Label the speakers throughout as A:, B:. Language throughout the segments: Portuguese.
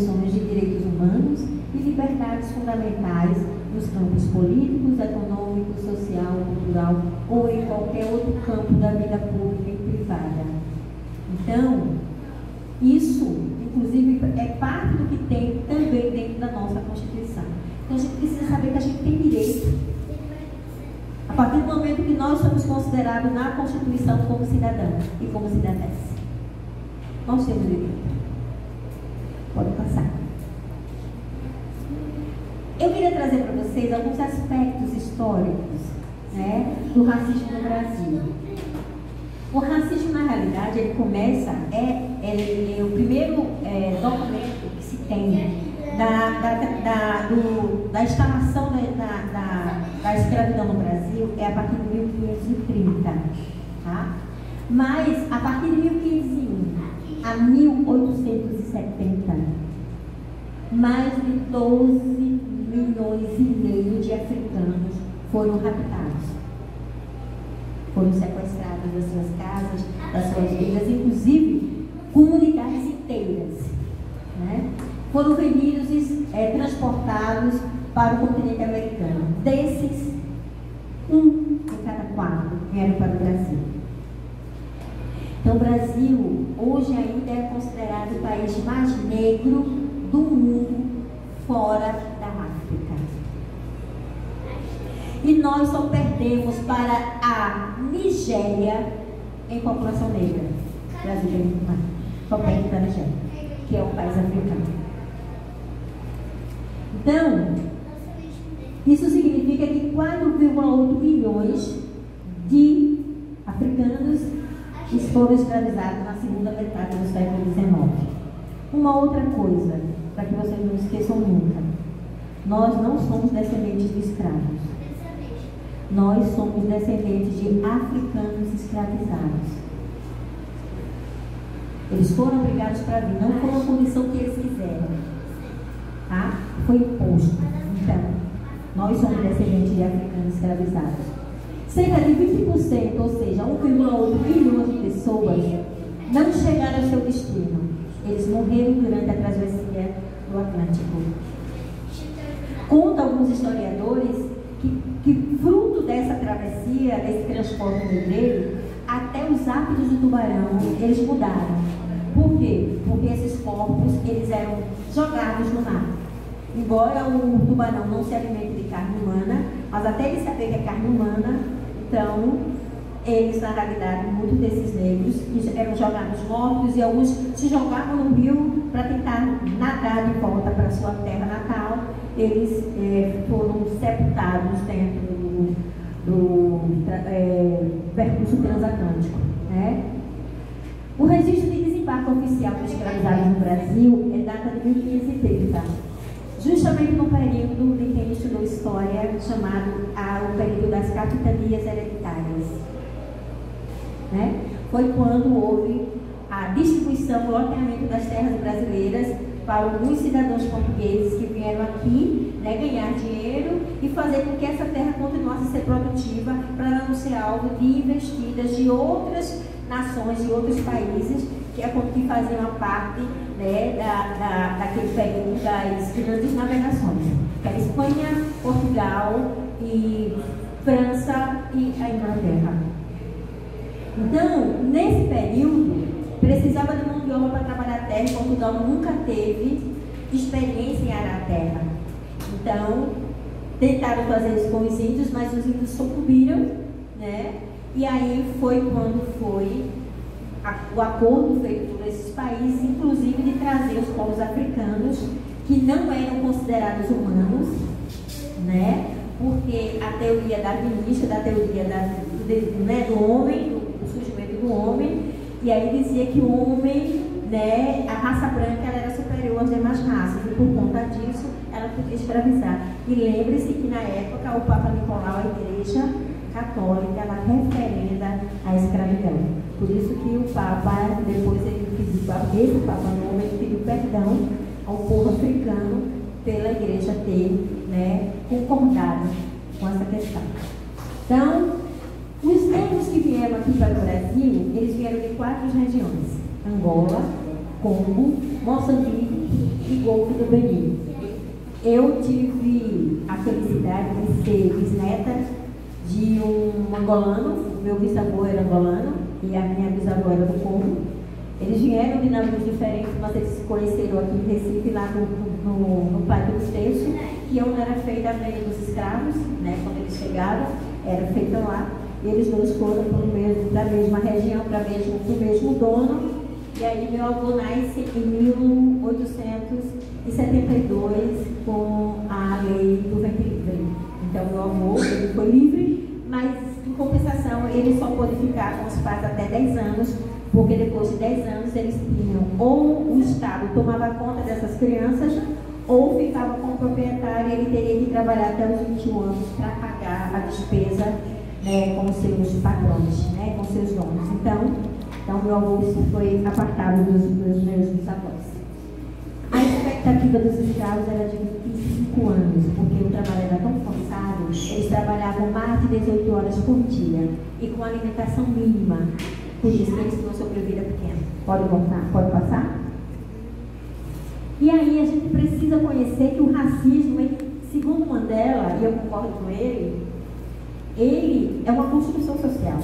A: condições de direitos humanos e liberdades fundamentais nos campos políticos, econômico, social, cultural ou em qualquer outro campo da vida pública e privada. Então, isso, inclusive, é parte do que tem também dentro da nossa Constituição. Então, a gente precisa saber que a gente tem direito. A partir do momento que nós somos considerados na Constituição como cidadãos e como cidadãs, nós temos direito. Pode passar. Eu queria trazer para vocês alguns aspectos históricos, né, do racismo no Brasil. O racismo, na realidade, ele começa, o primeiro documento que se tem da instalação da escravidão no Brasil é a partir de 1530, tá? Mas, a partir de 1501 a 1870, mais de 12 milhões e meio de africanos foram raptados. Foram sequestrados das suas casas, das suas vidas, inclusive comunidades inteiras, né? Foram vendidos e transportados para o continente americano. Desses, 1 em cada 4 vieram para o Brasil. Então, o Brasil hoje ainda é considerado o país mais negro do mundo fora da África. E nós só perdemos para a Nigéria em população negra. Brasileiro, só perde para a Nigéria, que é um país africano. Então, isso significa que 4,8 milhões de africanos foram escravizados na segunda metade do século XIX. Uma outra coisa, para que vocês não esqueçam nunca: nós não somos descendentes de escravos. Nós somos descendentes de africanos escravizados. Eles foram obrigados para vir, não foi uma condição que eles quiseram, tá? Foi imposto. Então, nós somos descendentes de africanos escravizados. Cerca de 20%, ou seja, 1,8 bilhão de pessoas, não chegaram ao seu destino. Eles morreram durante a travessia do Atlântico. Conta alguns historiadores que fruto dessa travessia, desse transporte negreiro, até os hábitos do tubarão, eles mudaram. Por quê? Porque esses corpos, eles eram jogados no mar. Embora o tubarão não se alimente de carne humana, mas até ele saber que é carne humana, então, eles, na realidade, muitos desses negros eram jogados mortos e alguns se jogavam no rio para tentar nadar de volta para sua terra natal. Eles foram sepultados dentro do percurso transatlântico, né? O registro de desembarque oficial dos escravizados no Brasil é data de 1530, justamente no período de quem estudou história, chamado o período das capitanias hereditárias, né? Foi quando houve a distribuição, o loteamento das terras brasileiras para alguns cidadãos portugueses que vieram aqui, né, ganhar dinheiro e fazer com que essa terra continuasse a ser produtiva para não ser alvo de investidas de outras nações, de outros países que faziam parte, né, daquele período das grandes navegações, que era Espanha, Portugal e França e a Inglaterra. Então, nesse período, precisava de mão de obra para trabalhar a terra e Portugal nunca teve experiência em arar a terra. Então, tentaram fazer isso com os índios, mas os índios sucumbiram, né? E aí foi quando foi o acordo feito por esses países, inclusive de trazer os povos africanos que não eram considerados humanos, né? Porque a teoria darwinista, da teoria do homem, do surgimento do homem, e aí dizia que o homem, né, a raça branca, ela era superior às demais raças, e por conta disso ela podia escravizar. E lembre-se que na época o Papa Nicolau, a Igreja Católica, ela referenda a escravidão. Por isso que o Papa, depois ele pediu, esse Papa novo, ele pediu perdão ao povo africano pela Igreja ter, né, concordado com essa questão. Então, os negros que vieram aqui para o Brasil, eles vieram de 4 regiões: Angola, Congo, Moçambique e do Benin. Eu tive a felicidade de ser bisneta de um angolano. Meu bisavô era angolano e a minha bisavó era do Congo. Eles vieram de navios diferentes, mas eles se conheceram aqui em Recife, lá no Parque dos Terços, que onde era feita a venda dos escravos, né? Quando eles chegaram, era feita lá. E eles dois foram para a mesma região, para o mesmo dono. E aí meu avô nasce em 1872 com a lei do ventre livre. Então meu avô, ele foi livre, mas em compensação ele só pôde ficar com os pais até 10 anos, porque depois de 10 anos eles tinham, ou o Estado tomava conta dessas crianças, ou ficava com o proprietário e ele teria que trabalhar até os 21 anos para pagar a despesa, né, com seus patrões, né, com seus donos. Então meu avô foi apartado dos meus bisavós. A expectativa dos escravos era de 25 anos, porque o trabalho era tão forçado, eles trabalhavam mais de 18 horas por dia e com alimentação mínima. Por isso que eles tinham uma sobrevida pequena. Pode voltar? Pode passar? E aí a gente precisa conhecer que o racismo, segundo Mandela, e eu concordo com ele é uma construção social.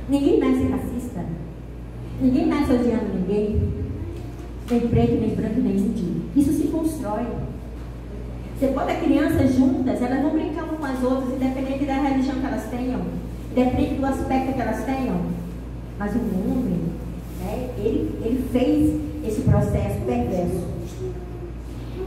A: Ninguém nasce racista. Ninguém nasce odiando ninguém. Nem preto, nem branco, nem índio. Isso se constrói. Você bota crianças juntas, elas vão brincar umas com as outras, independente da religião que elas tenham, independente do aspecto que elas tenham. Mas o homem, né, ele fez esse processo perverso.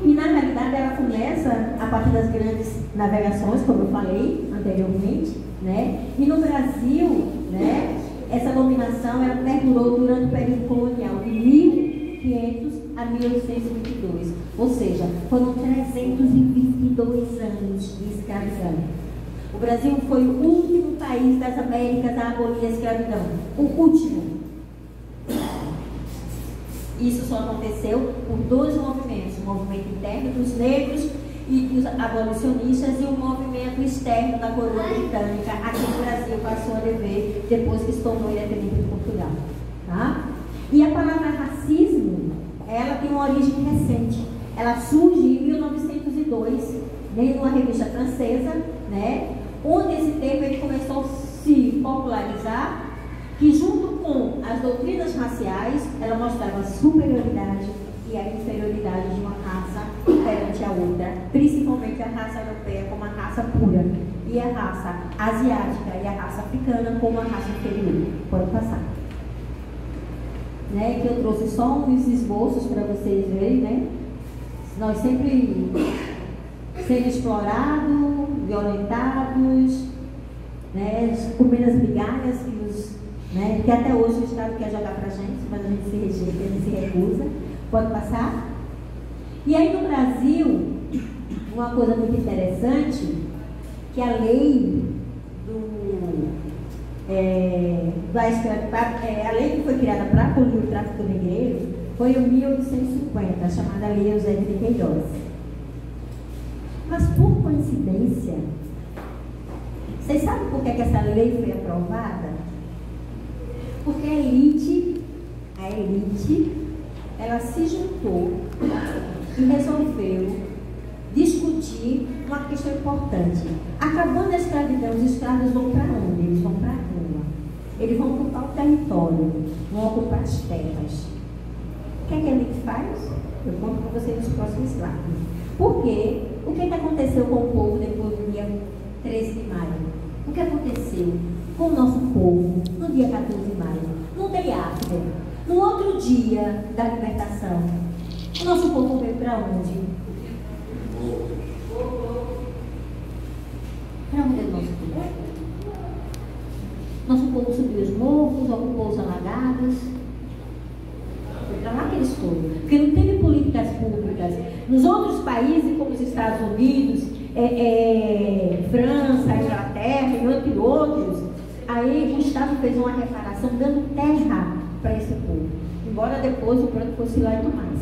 A: E na realidade ela começa a partir das grandes navegações, como eu falei anteriormente, né? E no Brasil, né, essa dominação ela perdurou durante o período colonial de 1500 a 1822, ou seja, foram 322 anos de escravidão. O Brasil foi o último país das Américas a abolir a escravidão, o último. Isso só aconteceu por dois movimentos, o movimento interno dos negros e dos abolicionistas e o movimento externo da coroa britânica aqui no Brasil passou a dever depois que se tornou independente de Portugal. Tá? E a palavra racismo, ela tem uma origem recente. Ela surge em 1902, em uma revista francesa, né, onde esse termo ele começou a se popularizar, que junto com as doutrinas raciais, ela mostrava a superioridade e a inferioridade de uma raça perante a outra, principalmente a raça europeia como a raça pura, e a raça asiática e a raça africana como a raça inferior. Pode passar. Né, que eu trouxe só uns esboços para vocês verem, né? Nós sempre sendo explorados, violentados, né, comendo as migalhas né, que até hoje o Estado quer jogar para a gente, mas a gente se rejeita, a gente se recusa. Pode passar? E aí no Brasil, uma coisa muito interessante, que a lei a lei que foi criada para abolir o tráfico negreiro foi em 1850, chamada Lei Eusébio de Queiroz. Mas por coincidência, vocês sabem por que essa lei foi aprovada? Porque a elite, ela se juntou e resolveu discutir uma questão importante. Acabando a escravidão, os escravos vão para onde? Eles vão para a rua. Eles vão ocupar o território, vão ocupar as terras. O que é que a elite faz? Eu conto para vocês nos próximos slides. Porque o que aconteceu com o povo depois do dia 13 de maio? O que aconteceu com o nosso povo no dia 14 de maio? No day after, no outro dia da libertação, o nosso povo veio para onde? Para onde é o nosso povo? Nosso povo subiu os morros, ocupou os alagados. Foi para lá que eles foram. Porque não teve políticas públicas. Nos outros países, como os Estados Unidos, França, Inglaterra e entre outros, aí o Estado fez uma reparação dando terra para esse povo. Embora depois o branco fosse lá e não mais.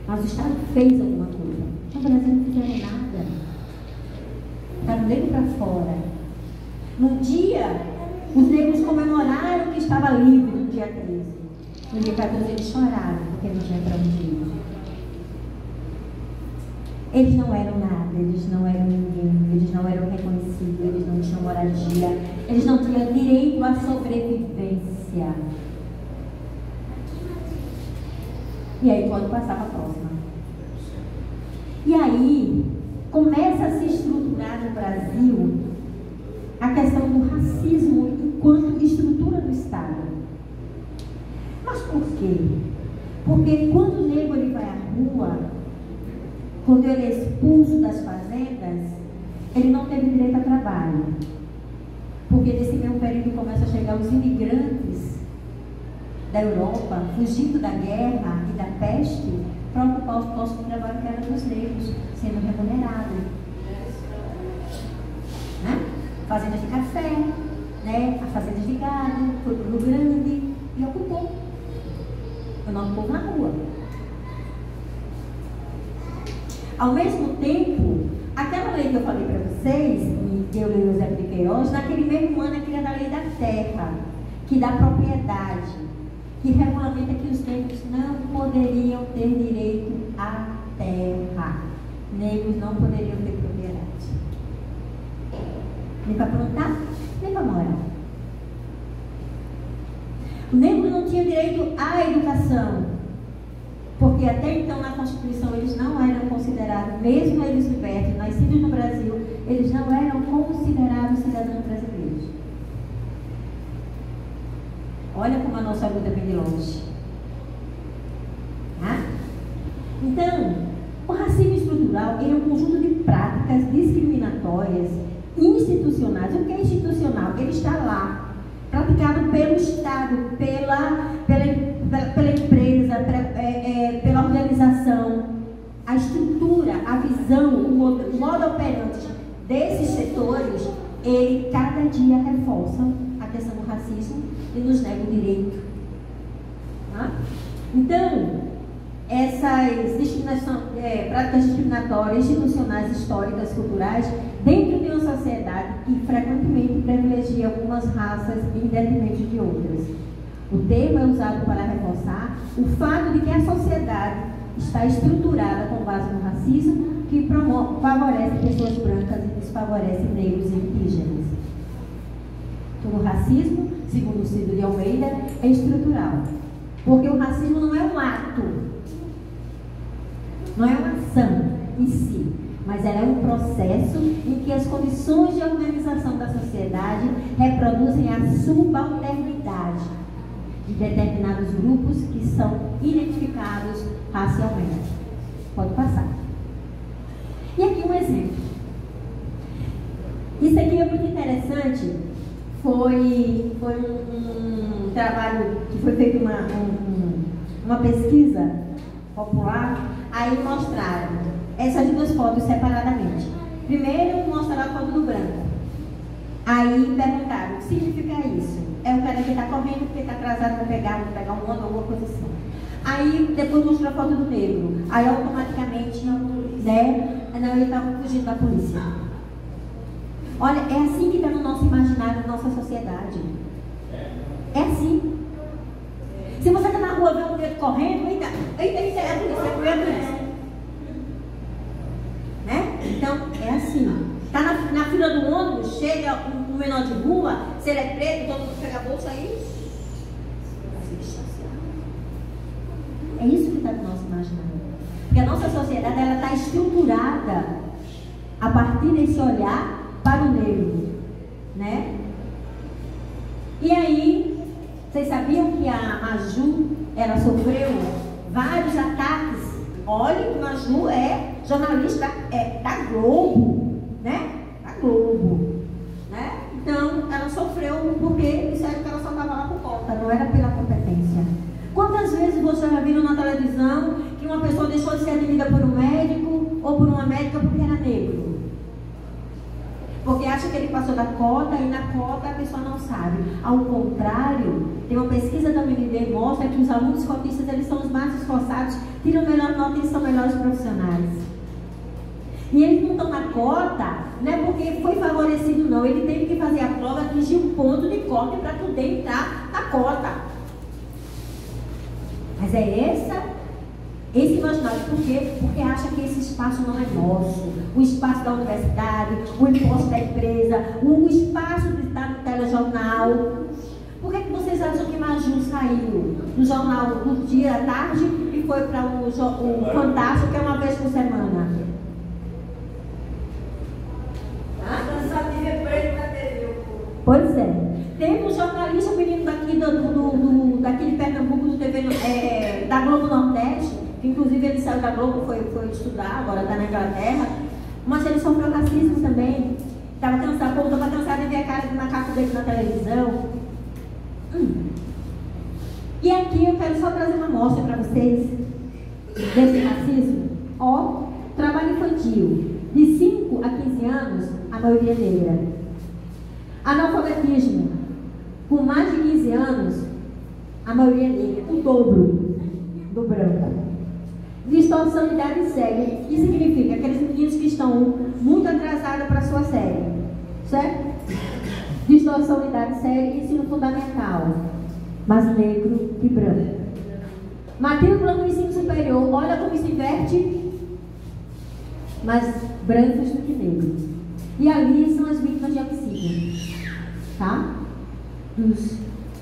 A: Mas o Estado fez alguma coisa. No Brasil não fizeram nada. Está do negro para fora. No dia, os negros comemoraram que estava livre no dia 13. No dia 14 eles choraram porque não tinha para onde ir. Eles não eram nada, eles não eram ninguém, eles não eram reconhecidos, eles não tinham moradia, eles não tinham direito à sobrevivência. E aí pode passar para a próxima. E aí começa a se estruturar no Brasil a questão do racismo enquanto estrutura do Estado. Mas por quê? Porque quando o negro ele vai à rua, quando ele é expulso das fazendas, ele não teve direito a trabalho. Porque nesse mesmo período começam a chegar os imigrantes da Europa, fugindo da guerra e da peste, para ocupar os postos de trabalho que eram dos negros, sendo remunerados. Né? Fazendas de café, né? As fazendas de gado, foi para o Rio Grande e ocupou o nosso povo na rua. Ao mesmo tempo, aquela lei que eu falei para vocês, e que eu li o José de Queiroz, naquele mesmo ano é criada a lei da terra, que dá propriedade, que regulamenta que os negros não poderiam ter direito à terra. Negros não poderiam ter propriedade. Nem para plantar, nem para morar. O negro não tinha direito à educação, porque até então na Constituição eles não eram considerados, mesmo eles libertos, nascidos no Brasil, eles não eram considerados cidadãos brasileiros. Olha como a nossa luta vem de longe. Tá? Então, o racismo estrutural é um conjunto de práticas discriminatórias institucionais. O que é institucional? Ele está lá, praticado pelo Estado, pela empresa, pela organização. A estrutura, a visão, o modo operante desses setores, ele cada dia reforça a questão do racismo e nos nega o direito. Tá? Então, essas práticas discriminatórias, institucionais, históricas, culturais, dentro de uma sociedade que frequentemente privilegia algumas raças em detrimento de outras. O termo é usado para reforçar o fato de que a sociedade está estruturada com base no racismo, que favorece pessoas brancas e desfavorece negros e indígenas. Então, o racismo, segundo o Ciro de Almeida, é estrutural. Porque o racismo não é um ato, não é uma ação em si, mas ela é um processo em que as condições de organização da sociedade reproduzem a subalternidade de determinados grupos que são identificados racialmente. Pode passar. E aqui um exemplo. Isso aqui é muito interessante. Foi um trabalho que foi feito uma pesquisa popular. Aí mostraram essas duas fotos separadamente. Primeiro mostraram a foto do branco. Aí perguntaram: o que significa isso? É o cara que está correndo porque está atrasado para pegar um ônibus, alguma coisa assim. Aí depois mostrou a foto do negro. Aí automaticamente, né? Não, ele está fugindo da polícia. Olha, é assim que está no nosso imaginário, na nossa sociedade. É assim. Se você está na rua vendo um negro correndo, eita, é a polícia. Né? Então, é assim. Está na fila do ônibus, chega um menor de rua, se ele é preto, todo mundo pega a bolsa aí. É isso que está no nosso imaginário. Porque a nossa sociedade está estruturada a partir desse olhar para o negro, né? E aí, vocês sabiam que a Maju, ela sofreu vários ataques? Olha que a Maju é jornalista da Globo, né? Da Globo, né? Então, ela sofreu porque disseram que ela só estava lá por conta, não era pela competência. Quantas vezes você já viu na televisão que uma pessoa deixou de ser atendida por um médico ou por uma médica porque era negro? Porque acha que ele passou da cota e na cota a pessoa não sabe. Ao contrário, tem uma pesquisa da UNB que mostra que os alunos cotistas, eles são os mais esforçados, tiram melhor nota e são melhores profissionais. E eles não estão na cota, não é porque foi favorecido não, ele teve que fazer a prova, atingir um ponto de cota para poder entrar na cota. Mas é Esse imaginário, por quê? Porque acha que esse espaço não é nosso. O espaço da universidade, o imposto da empresa, o espaço de estar no telejornal. Por que vocês acham que Maju saiu do jornal do dia à tarde e foi para o Fantástico, que é uma vez por semana? Pois é. Teve um jornalista, um menino daqui, daqui de Pernambuco, do TV, da Globo Nordeste, que inclusive ele saiu da Globo, foi estudar, agora está na Inglaterra, mas ele sofreu racismo também. Estava cansado de ver a cara de macaco dele na televisão. E aqui eu quero só trazer uma amostra para vocês desse racismo. Ó, trabalho infantil. De 5 a 15 anos, a maioria é negra. Analfabetismo. Com mais de 15 anos, a maioria é negra. O dobro do branco. Distorção de idade séria. Isso significa aqueles meninos que estão muito atrasados para a sua série. Certo? Distorção de idade séria, ensino fundamental. Mais negro que branco. Matrícula no ensino superior, olha como se inverte. Mais brancos do que negros. E ali são as vítimas de homicídio. Tá?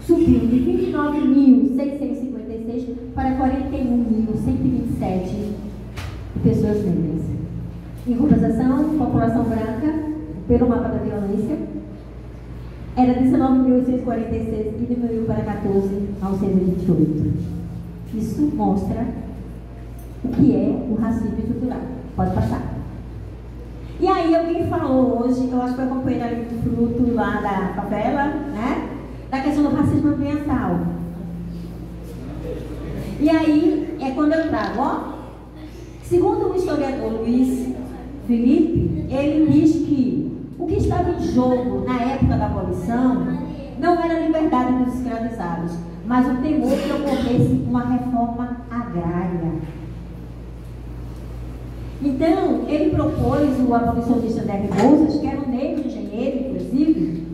A: Subiu de 29.656 para 41.127 pessoas negras. Em compensação, população branca, pelo mapa da violência, era 19.846 e diminuiu para 14.928. Isso mostra o que é o racismo estrutural. Pode passar. E aí alguém falou hoje, eu acho que foi a companheira ali do Fruto lá da favela, né? Da questão do racismo ambiental. E aí é quando eu trago, ó. Segundo o historiador Luiz Felipe, ele diz que o que estava em jogo na época da abolição não era a liberdade dos escravizados, mas o temor que ocorresse uma reforma agrária. Então, ele propôs, o abolicionista Derry Bolsas, que era um negro engenheiro, inclusive,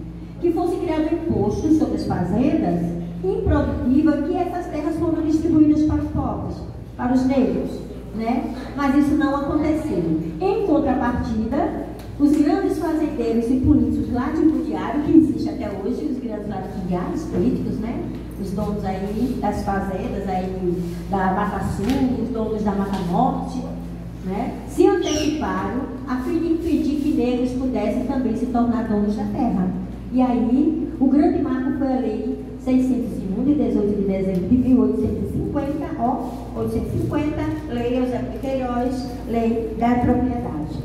A: que fosse criado um imposto sobre as fazendas improdutiva, que essas terras foram distribuídas para os pobres, para os negros, né? Mas isso não aconteceu. Em contrapartida, os grandes fazendeiros e políticos latifundiários, que existem até hoje, os grandes latifundiários políticos, né? Os donos aí das fazendas aí da Mata Sul, os donos da Mata Norte, né? Se anteciparam a fim de impedir que negros pudessem também se tornar donos da terra. E aí, o grande marco foi a Lei 601, de 18 de dezembro de 1850, ó, 850, Lei Eusébio de Queiroz, Lei da Propriedade.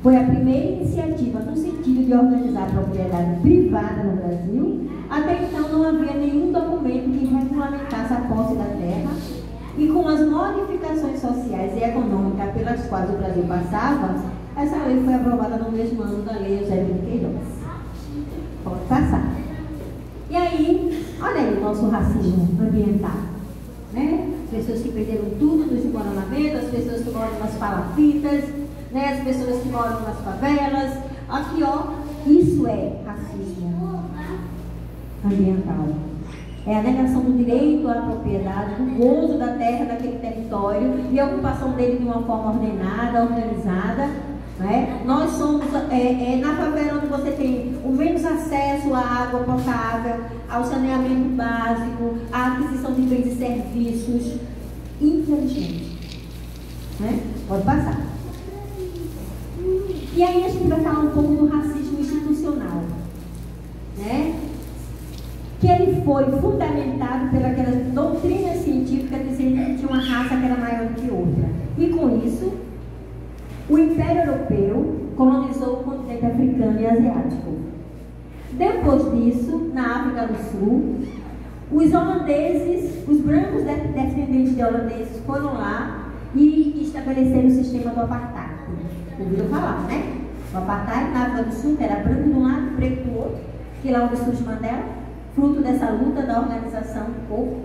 A: Foi a primeira iniciativa no sentido de organizar a propriedade privada no Brasil. Até então não havia nenhum documento que regulamentasse a posse da terra. E com as modificações sociais e econômicas pelas quais o Brasil passava, essa lei foi aprovada no mesmo ano da Lei Eusébio de Queiroz. Pode passar. E aí, olha aí o nosso racismo ambiental, né? As pessoas que perderam tudo no desmoronamento, as pessoas que moram nas palafitas, né? As pessoas que moram nas favelas. Aqui, ó, isso é racismo ambiental. É a negação do direito à propriedade, do gozo da terra, daquele território e a ocupação dele de uma forma ordenada, organizada. Né? Nós somos, na favela onde você tem o menos acesso à água potável, ao saneamento básico, à aquisição de bens e serviços, infelizmente. Né? Pode passar. E aí a gente vai falar um pouco do racismo institucional. Né? Que ele foi fundamentado pelas doutrinas científicas dizendo que tinha uma raça que era maior do que outra. E com isso, o Império Europeu colonizou o continente africano e asiático. Depois disso, na África do Sul, os holandeses, os brancos descendentes de holandeses foram lá e estabeleceram o sistema do apartheid. Ouviram falar, né? O apartheid na África do Sul, que era branco de um lado e preto do outro, que lá onde surge Mandela, fruto dessa luta da organização do povo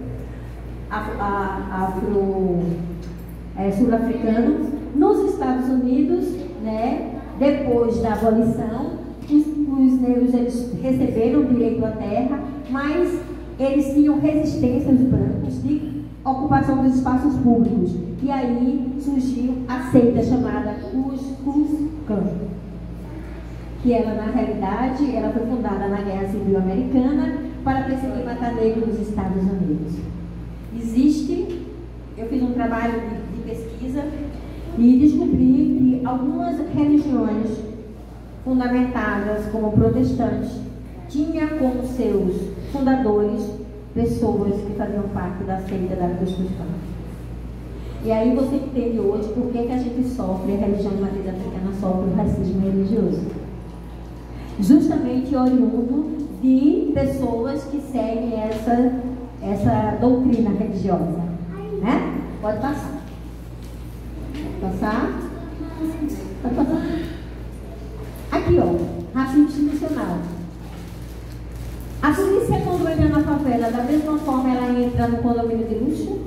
A: sul-africano. Nos Estados Unidos, né, depois da abolição, os negros eles receberam o direito à terra, mas eles tinham resistência, os brancos, de ocupação dos espaços públicos. E aí surgiu a seita chamada Ku Klux Klan, que ela, na realidade, ela foi fundada na Guerra Civil Americana para perseguir e matar negros nos Estados Unidos. Existe, eu fiz um trabalho de pesquisa e descobri que algumas religiões fundamentadas como protestantes tinham como seus fundadores pessoas que faziam parte da seita da Ku Klux Klan. E aí você entende hoje por que a gente sofre, a religião de matriz africana sofre o racismo religioso. Justamente oriundo de pessoas que seguem essa doutrina religiosa. Né? Pode passar. Pode passar. Pode passar. Aqui, ó, racismo institucional. A polícia, quando entra na favela, da mesma forma ela entra no condomínio de luxo?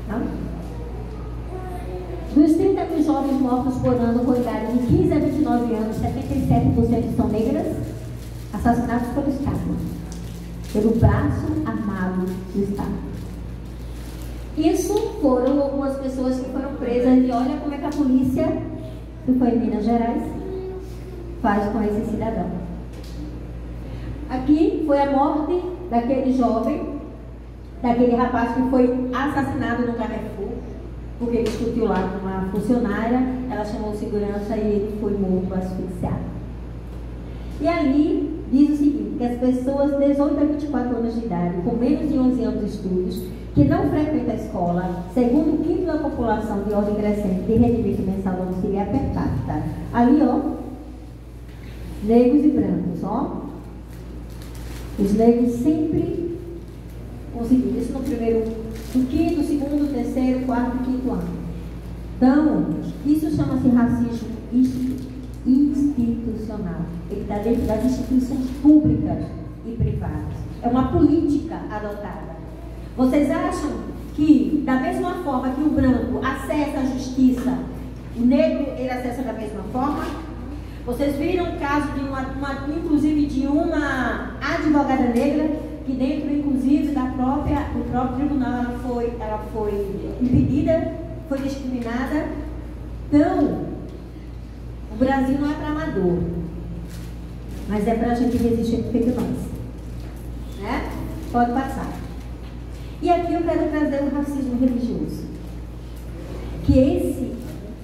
A: Não? Dos 30 mil jovens mortos por ano com idade de 15 a 29 anos, 77% são negras, assassinados pelo Estado, pelo braço armado do Estado. Isso foram algumas pessoas que foram presas e olha como é que a polícia, que foi em Minas Gerais, faz com esse cidadão. Aqui foi a morte daquele jovem, daquele rapaz que foi assassinado no Carrefour, porque ele discutiu lá com uma funcionária, ela chamou segurança e ele foi morto, asfixiado. E ali diz o seguinte, que as pessoas de 18 a 24 anos de idade, com menos de 11 anos de estudos, que não frequentam a escola, segundo o quinto da população de ordem crescente de rendimento mensal do auxiliar per capita. Ali, ó, negros e brancos, ó. Os negros sempre conseguiram isso no quinto, segundo, terceiro, quarto e quinto ano. Então, isso chama-se racismo institucional. Ele está dentro das instituições públicas e privadas. É uma política adotada. Vocês acham que, da mesma forma que o branco acessa a justiça, o negro ele acessa da mesma forma? Vocês viram o caso de inclusive de uma advogada negra que dentro, inclusive, do próprio tribunal, ela foi impedida, foi discriminada. Então, o Brasil não é para amador, mas é para a gente resistir feito nós. Né? Pode passar. E aqui eu quero trazer o racismo religioso, que esse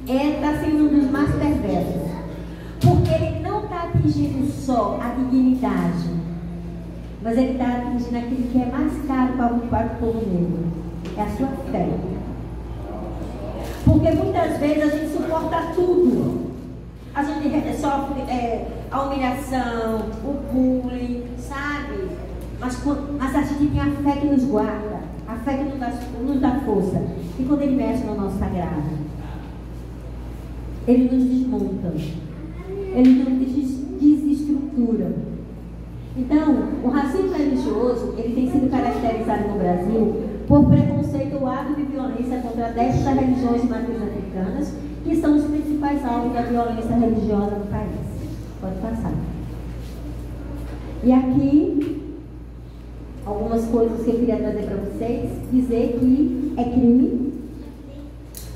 A: está sendo um dos mais perversos, porque ele não está atingindo só a dignidade, mas ele está atingindo aquilo que é mais caro para o povo negro, é a sua fé. Porque muitas vezes a gente suporta tudo. A gente sofre a humilhação, o bullying, sabe? Mas a gente tem a fé que nos guarda, a fé que nos dá força. E quando ele mexe no nosso sagrado, ele nos desmonta, ele nos desestrutura. Então, o racismo religioso, ele tem sido caracterizado no Brasil por preconceito ou ato de violência contra 10 religiões de matriz africanas, que são os principais alvos da violência religiosa no país. Pode passar. E aqui, algumas coisas que eu queria trazer para vocês, dizer que é crime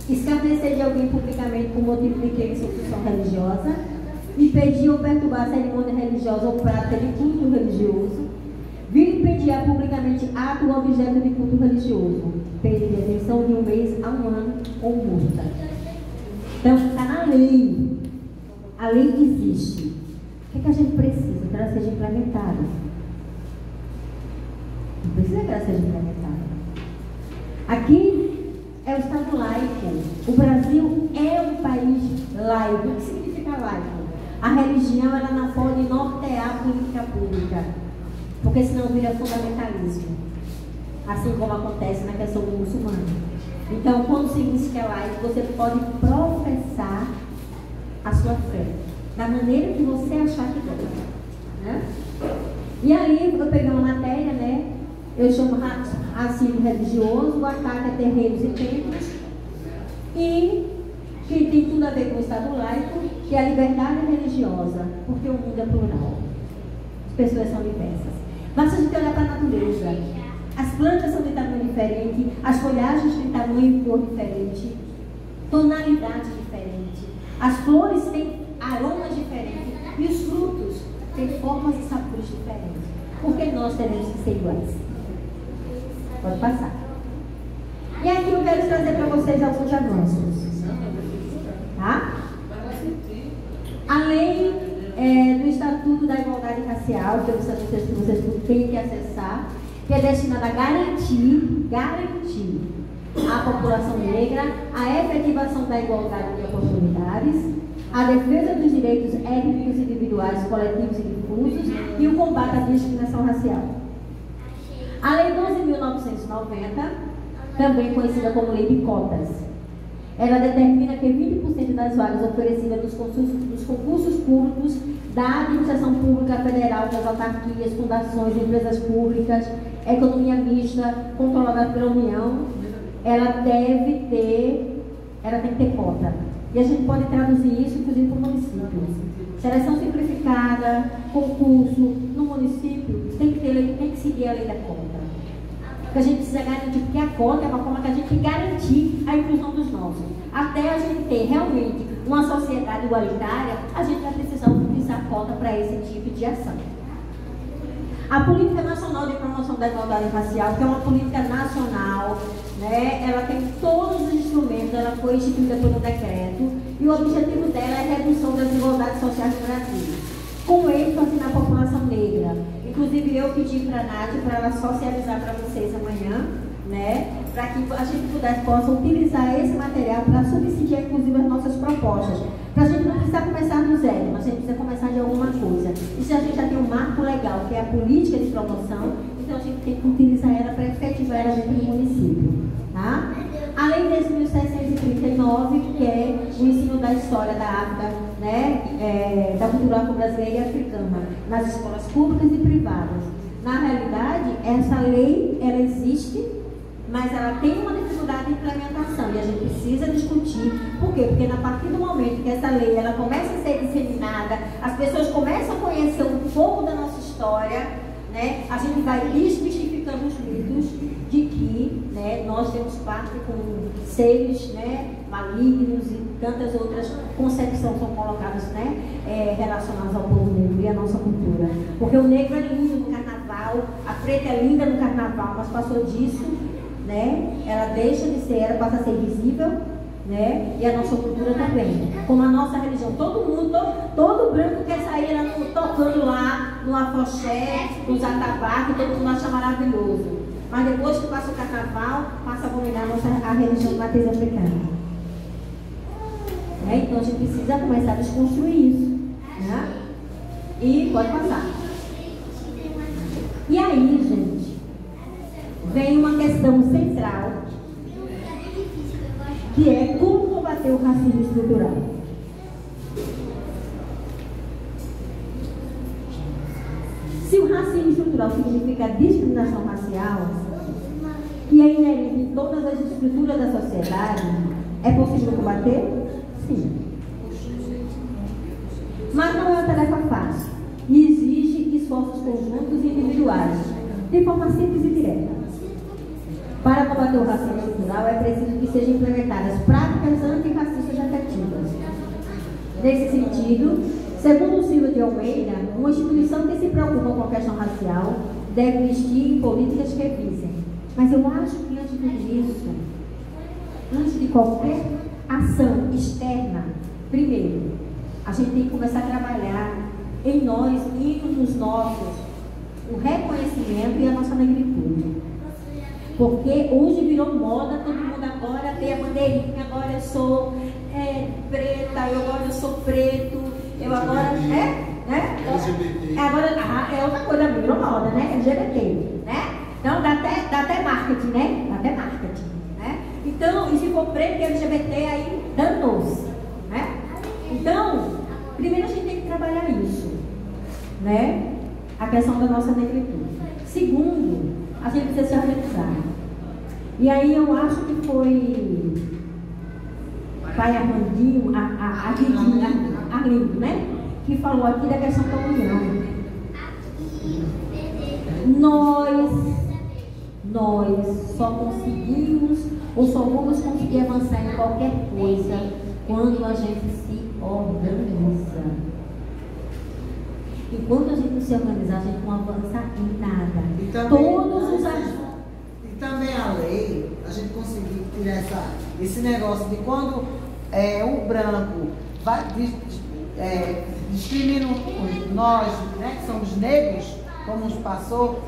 A: escarnecer de alguém publicamente por motivo de crença ou instituição religiosa, impedir ou perturbar a cerimônia religiosa ou prática de culto religioso, vilipendiar publicamente ato ou objeto de culto religioso, pena de detenção de 1 mês a 1 ano ou multa. Então, está na lei. A lei existe. O que a gente precisa para ela seja implementada? Não precisa que ela seja implementada. Aqui é o Estado laico. O Brasil é um país laico. O que significa laico? A religião ela não pode nortear a política pública, porque senão vira fundamentalismo, assim como acontece na questão do muçulmano. Então, quando se diz que é laico, você pode professar a sua fé da maneira que você achar que deve, né? E aí, eu peguei uma matéria, né? Eu chamo racismo religioso, o ataque a terreiros e templos, e que tem tudo a ver com o Estado laico, que é a liberdade religiosa, porque o mundo é plural. As pessoas são diversas. Basta a gente olhar para a natureza. As plantas são de tamanho diferente, as folhagens têm tamanho e cor diferente, tonalidade diferente, as flores têm aromas diferentes e os frutos têm formas e sabores diferentes. Por que nós teremos que ser iguais? Pode passar. E aqui eu quero trazer para vocês alguns avanços. Tá? A lei do Estatuto da Igualdade Racial, que vocês têm que acessar, que é destinada a garantir à população negra a efetivação da igualdade de oportunidades, a defesa dos direitos étnicos, individuais, coletivos e difusos e o combate à discriminação racial. A Lei 12.990, também conhecida como Lei de Cotas, ela determina que 20% das vagas oferecidas nos concursos públicos da administração pública federal, das autarquias, fundações, empresas públicas, economia mista, controlada pela União, ela tem que ter cota. E a gente pode traduzir isso, inclusive, para o município. Seleção simplificada, concurso, no município, tem que seguir a lei da cota. Porque a gente precisa garantir, porque a cota é uma forma que a gente garantir a inclusão dos nossos. Até a gente ter realmente uma sociedade igualitária, a gente vai precisar utilizar a cota para esse tipo de ação. A Política Nacional de Promoção da Igualdade Racial, que é uma política nacional, né? Ela tem todos os instrumentos, ela foi instituída por um decreto, e o objetivo dela é a redução das desigualdades sociais no Brasil, com ênfase na população negra. Inclusive, eu pedi para a Nath para ela socializar para vocês amanhã, né? Para que a gente possa utilizar esse material para subsidiar, inclusive, as nossas propostas. Para a gente não precisar começar do zero, mas a gente precisa começar de alguma coisa. E se a gente já tem um marco legal, que é a política de promoção, então a gente tem que utilizar ela para efetivar ela dentro do município. Tá? A Lei 10.739, que é o ensino da história da África, né, da cultura afro-brasileira e africana, nas escolas públicas e privadas. Na realidade, essa lei, ela existe, mas ela tem uma dificuldade de implementação e a gente precisa discutir. Por quê? Porque a partir do momento que essa lei ela começa a ser disseminada, as pessoas começam a conhecer um pouco da nossa história, né, a gente vai desmistificando os mitos de que, né, nós temos parte com seres, né, malignos e tantas outras concepções são colocadas, né, relacionadas ao povo negro e à nossa cultura. Porque o negro é lindo no carnaval, a preta é linda no carnaval, mas passou disso, né, ela deixa de ser, ela passa a ser visível, né, e a nossa cultura também. Como a nossa religião, todo branco quer sair tocando lá no afoxé, nos atabaques, todo mundo acha maravilhoso. Mas depois que passa o carnaval, passa a abominar a religião de matriz africana. Né? Então a gente precisa começar a desconstruir isso. Né? E pode passar. E aí, gente, vem uma questão central, que é como combater o racismo estrutural. Se o racismo estrutural significa discriminação racial, que é inerente em todas as estruturas da sociedade, é possível combater? Sim. Mas não é uma tarefa fácil e exige esforços conjuntos e individuais, de forma simples e direta. Para combater o racismo estrutural, é preciso que sejam implementadas práticas antirracistas efetivas. Nesse sentido, segundo Silva de Almeida, uma instituição que se preocupa com a questão racial deve investir em políticas que visem. Mas eu acho que antes disso, antes de qualquer ação externa, primeiro, a gente tem que começar a trabalhar em nós e nos nossos o reconhecimento e a nossa negritude. Porque hoje virou moda, todo mundo agora tem a bandeirinha, agora eu sou preta, agora eu sou preto, eu agora, LGBT. Agora é outra coisa, virou moda, né? LGBT, né? Então dá até marketing, né? Dá até marketing, né? Então, e se for preto e LGBT, aí danou-se, né? Então, primeiro a gente tem que trabalhar isso, né? A questão da nossa negritude. Segundo, a gente precisa se organizar. E aí eu acho que foi pai Armandinho, Arlindo, né? Que falou aqui da questão nós só conseguimos ou só vamos conseguir avançar em qualquer coisa quando a gente se organiza. E quando a gente não se organizar, a gente não avança em nada.
B: E também,
A: todos os
B: e também a lei, a gente conseguir tirar esse negócio de quando o branco vai, discrimina nós, né, que somos negros, como nos passou,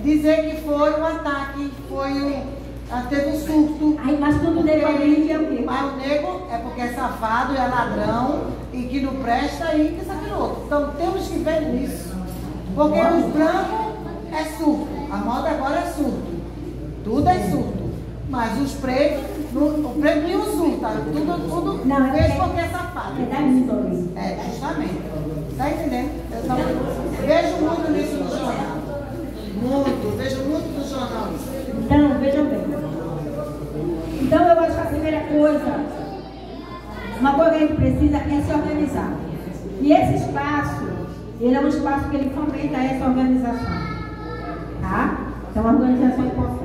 B: dizer que foi um ataque, teve um surto.
A: Aí, mas tudo negro ali é o quê?
B: Mas o negro é porque é safado, é ladrão e que não presta e que isso aqui outro. Então temos que ver nisso. Porque os brancos é surto. A moda agora é surto. Tudo é surto. Mas os pretos, o preto nem o surto, tá? Tudo
A: não,
B: fez porque é safado.
A: É da índole.
B: Justamente. Tá entendendo? Eu vejo muito nisso no jornal. Vejo muito no jornal isso.
A: Então, vejam bem. Então, eu acho que a primeira coisa, uma coisa que a gente precisa é se organizar. E esse espaço, ele é um espaço que ele fomenta essa organização. Tá? Então, uma organização importante.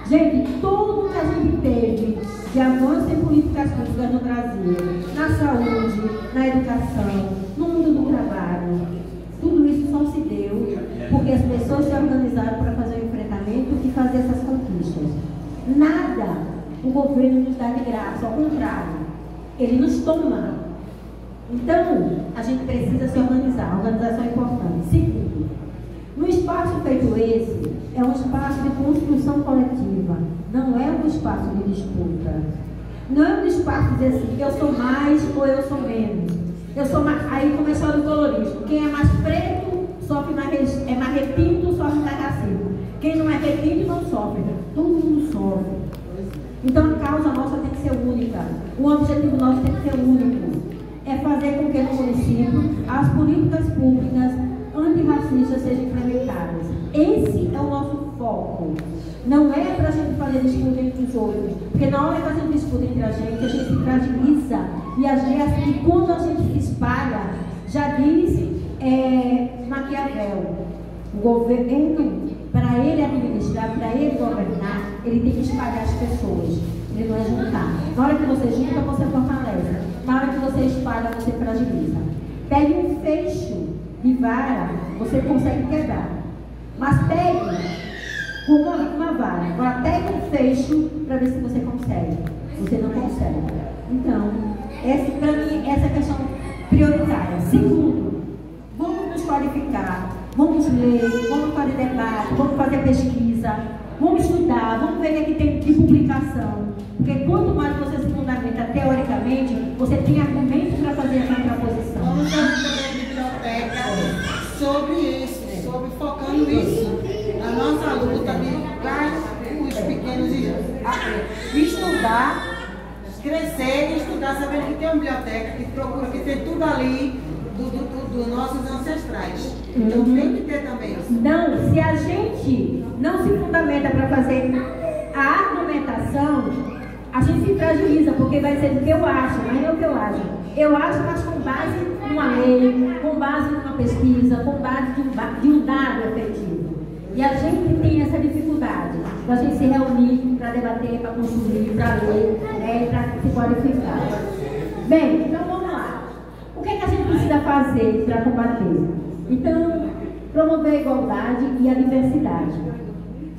A: Gente, tudo que a gente teve de avanço em políticas públicas no Brasil, na saúde, na educação, no mundo do trabalho, tudo isso só se deu porque as pessoas se organizaram para fazer o enfrentamento e fazer essas conquistas. Nada o governo nos dá de graça, ao contrário, ele nos toma. Então, a gente precisa se organizar, a organização é importante. Segundo, no espaço feito esse, é um espaço de construção coletiva, não é um espaço de disputa. Não é um espaço de dizer assim, eu sou mais ou eu sou menos. Eu sou mais, aí começou o colorismo. Quem é mais preto sofre mais, é mais retinto, sofre mais racismo. Quem não é retinto não sofre. Todo mundo sofre. Então a causa nossa tem que ser única. O objetivo nosso tem que ser único. É fazer com que no município as políticas públicas antirracistas sejam implementadas. Esse é o nosso foco. Não é para a gente fazer disputa entre os outros. Porque na hora que a gente disputa entre a gente se fragiliza. E quando a gente se espalha, já diz Maquiavel, o governo, para ele administrar, para ele governar, ele tem que espalhar as pessoas. Ele não é juntar. Na hora que você junta, você fortalece. Na hora que você espalha, você fragiliza. Pegue um fecho de vara, você consegue quebrar. Mas pegue com uma vara. Agora pegue um fecho para ver se você consegue. Você não consegue. Então, para mim, essa é a questão prioritária. Segundo, vamos nos qualificar, vamos ler, vamos fazer debate, vamos fazer pesquisa, vamos estudar, vamos ver o que tem de publicação. Porque quanto mais você se fundamenta teoricamente, você tem argumentos para fazer essa contraposição.
B: Vamos fazer uma biblioteca sobre isso, focando isso. A nossa luta para os pequenos estudar, crescer e estudar, sabendo que tem uma biblioteca que procura, que tem tudo ali dos nossos ancestrais. Então tem que ter também isso.
A: Não, se a gente não se fundamenta para fazer a argumentação, a gente se fragiliza, porque vai ser o que eu acho, mas não é o que eu acho. Eu acho, mas com base numa lei, com base numa pesquisa, com base de um dado efetivo. E a gente tem essa dificuldade, da gente se reunir para debater, para construir, para ler, para se qualificar. Bem, então vamos lá. O que é que a gente precisa fazer para combater? Então, promover a igualdade e a diversidade,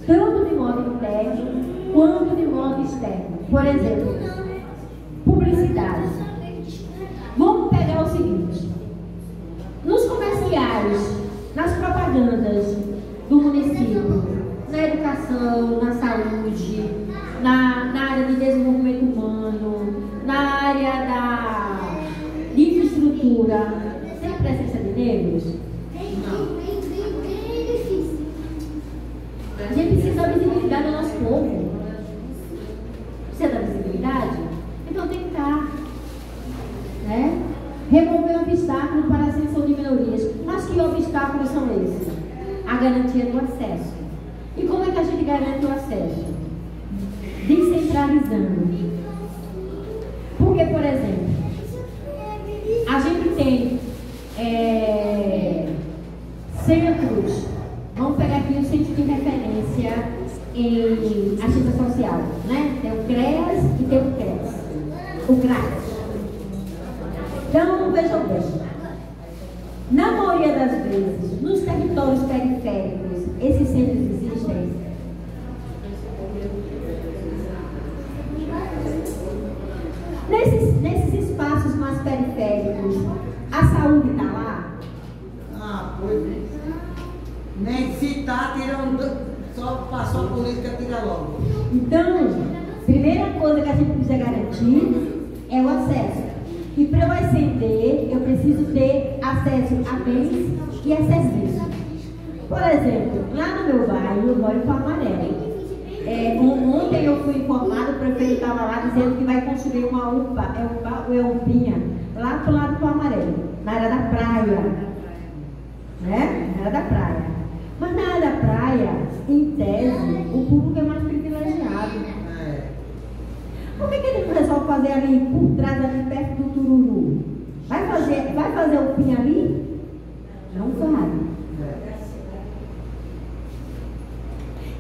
A: tanto de modo interno quanto de modo externo. Por exemplo, publicidade. Vamos pegar o seguinte: nos comerciais, nas propagandas do município, na educação, na saúde, na área de desenvolvimento humano, na área da infraestrutura, tem presença de negros? A gente precisa da visibilidade do nosso povo. Precisa da visibilidade? Então tem que estar. Né? Remover obstáculos para a ascensão de minorias. Mas que obstáculos são esses? A garantia do acesso. E como é que a gente garante o acesso? Descentralizando. Porque, por exemplo, a gente tem centros, vamos pegar aqui o centro de referência referência em assistência social, né? Tem o CREAS e tem o CREAS, o CRAS. Então, vejam bem, na maioria das vezes, nos territórios periféricos, esses centros existem. Nesses espaços mais periféricos, a saúde está lá?
B: Ah, pois. Nem se está tirando, só passou a política, tira logo.
A: Então, primeira coisa que a gente precisa garantir é o acesso. E para eu ascender, eu preciso ter acesso a bens e a serviços. Por exemplo, lá no meu bairro, eu moro em Palmaré. Ontem eu fui informado, o prefeito estava lá dizendo que vai construir uma UPA, UPinha, lá para o lado do Palmaré, na área da praia. Né? Na área da praia. Mas na área da praia, em tese, o público é mais privilegiado. Por que ele não resolve fazer ali por trás, ali perto do Tururu? Vai fazer o PIN ali? Não vai.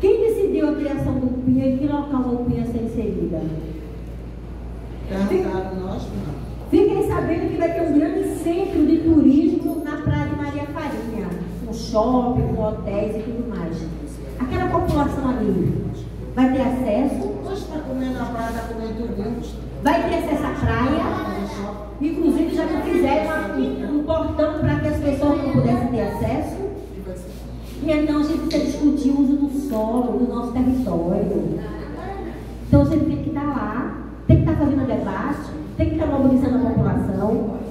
A: Quem decidiu a criação do PIN e em que local o PIN ia ser inserida? Fiquem sabendo que vai ter um grande centro de turismo na praia de Maria Farinha, com shopping, com hotéis e tudo mais. Aquela população ali vai ter acesso?
B: Está comendo na praia, está comendo tudo.
A: Vai ter acesso à praia. Inclusive já fizeram um portão para que as pessoas não pudessem ter acesso. E então a gente precisa discutir o uso do solo, do nosso território. Então a gente tem que estar lá, tem que estar fazendo debate, tem que estar mobilizando a população.